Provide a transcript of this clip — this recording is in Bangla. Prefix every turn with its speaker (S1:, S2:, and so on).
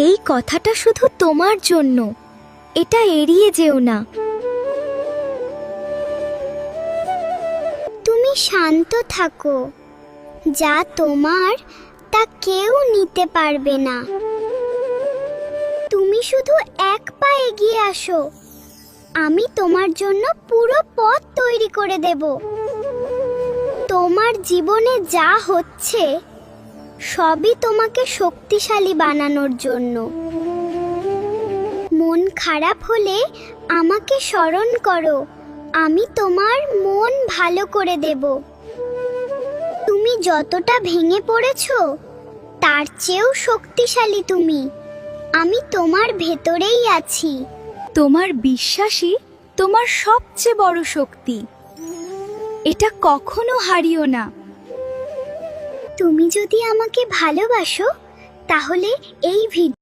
S1: এই কথাটা শুধু তোমার জন্য, এটা এড়িয়ে যেও না।
S2: তুমি শান্ত থাকো, যা তোমার তা কেউ নিতে পারবে না। তুমি শুধু এক পা এগিয়ে আসো, আমি তোমার জন্য পুরো পথ তৈরি করে দেব। তোমার জীবনে যা হচ্ছে সবই তোমাকে শক্তিশালী বানানোর জন্য। মন খারাপ হলে আমাকে স্মরণ করো, আমি তোমার মন ভালো করে দেব। তুমি যতটা ভেঙে পড়েছো তার চেয়েও শক্তিশালী তুমি। আমি তোমার ভেতরেই আছি।
S1: তোমার বিশ্বাসই তোমার সবচেয়ে বড় শক্তি, এটা কখনো হারিও না।
S2: তুমি যদি আমাকে ভালোবাসো তাহলে এই ভিডিও